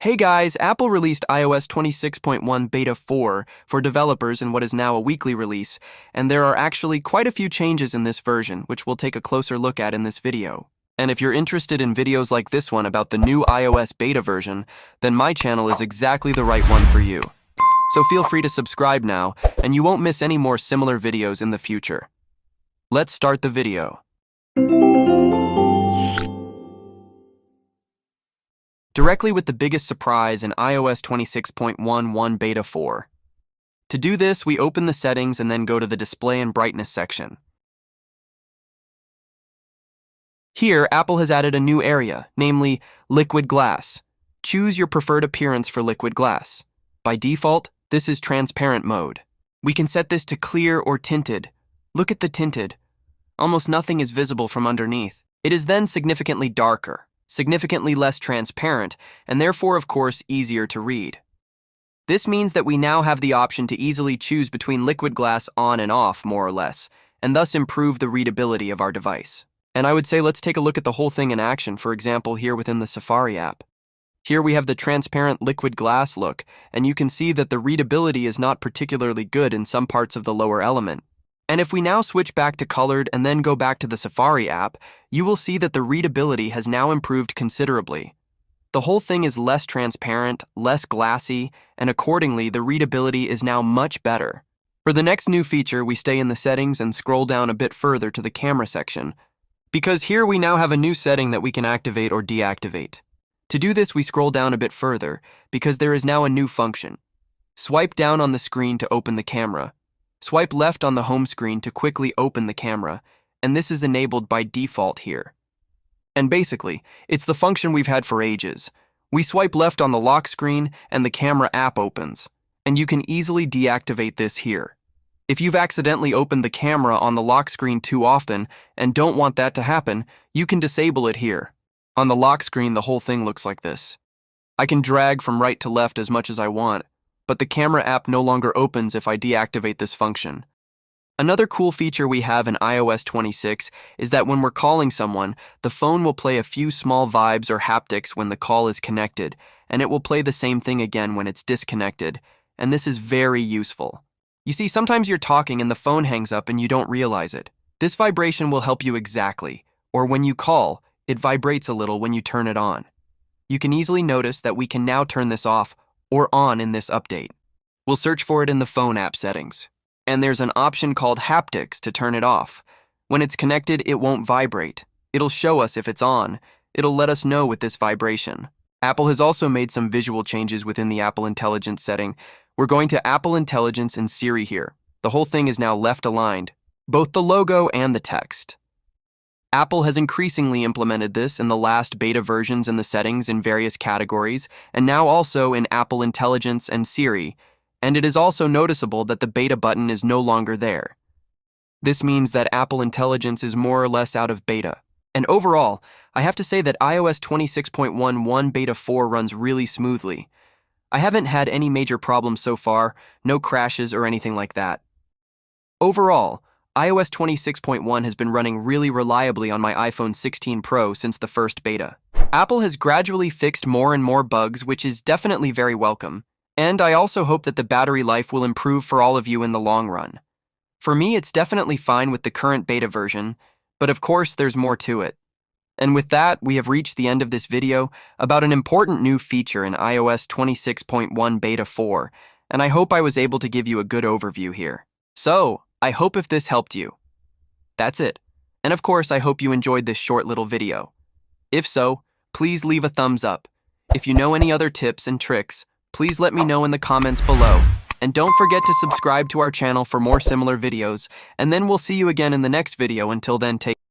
Hey guys, Apple released iOS 26.1 Beta 4 for developers in what is now a weekly release, and there are actually quite a few changes in this version, which we'll take a closer look at in this video. And if you're interested in videos like this one about the new iOS beta version, then my channel is exactly the right one for you. So feel free to subscribe now, and you won't miss any more similar videos in the future. Let's start the video. Directly with the biggest surprise in iOS 26.11 Beta 4. To do this, we open the settings and then go to the display and brightness section. Here, Apple has added a new area, namely liquid glass. Choose your preferred appearance for liquid glass. By default, this is transparent mode. We can set this to clear or tinted. Look at the tinted. Almost nothing is visible from underneath. It is then significantly darker, significantly less transparent, and therefore, of course, easier to read. This means that we now have the option to easily choose between liquid glass on and off, more or less, and thus improve the readability of our device. And I would say let's take a look at the whole thing in action, for example, here within the Safari app. Here we have the transparent liquid glass look, and you can see that the readability is not particularly good in some parts of the lower element. And if we now switch back to colored and then go back to the Safari app, you will see that the readability has now improved considerably. The whole thing is less transparent, less glassy, and accordingly, the readability is now much better. For the next new feature, we stay in the settings and scroll down a bit further to the camera section, because here we now have a new setting that we can activate or deactivate. To do this, we scroll down a bit further, because there is now a new function. Swipe down on the screen to open the camera. Swipe left on the home screen to quickly open the camera, and this is enabled by default here. And basically, it's the function we've had for ages. We swipe left on the lock screen and the camera app opens, and you can easily deactivate this here. If you've accidentally opened the camera on the lock screen too often and don't want that to happen, you can disable it here. On the lock screen, the whole thing looks like this. I can drag from right to left as much as I want, but the camera app no longer opens if I deactivate this function. Another cool feature we have in iOS 26 is that when we're calling someone, the phone will play a few small vibes or haptics when the call is connected, and it will play the same thing again when it's disconnected, and this is very useful. You see, sometimes you're talking and the phone hangs up and you don't realize it. This vibration will help you exactly, or when you call, it vibrates a little when you turn it on. You can easily notice that we can now turn this off or on in this update. We'll search for it in the phone app settings. And there's an option called haptics to turn it off. When it's connected, it won't vibrate. It'll show us if it's on. It'll let us know with this vibration. Apple has also made some visual changes within the Apple Intelligence setting. We're going to Apple Intelligence and Siri here. The whole thing is now left aligned, both the logo and the text. Apple has increasingly implemented this in the last beta versions in the settings in various categories, and now also in Apple Intelligence and Siri, and it is also noticeable that the beta button is no longer there. This means that Apple Intelligence is more or less out of beta. And overall, I have to say that iOS 26.11 Beta 4 runs really smoothly. I haven't had any major problems so far, no crashes or anything like that. Overall, iOS 26.1 has been running really reliably on my iPhone 16 Pro since the first beta. Apple has gradually fixed more and more bugs, which is definitely very welcome. And I also hope that the battery life will improve for all of you in the long run. For me, it's definitely fine with the current beta version, but of course there's more to it. And with that, we have reached the end of this video about an important new feature in iOS 26.1 Beta 4, and I hope I was able to give you a good overview here. So, I hope if this helped you. That's it. And of course, I hope you enjoyed this short little video. If so, please leave a thumbs up. If you know any other tips and tricks, please let me know in the comments below. And don't forget to subscribe to our channel for more similar videos, and then we'll see you again in the next video. Until then, take care.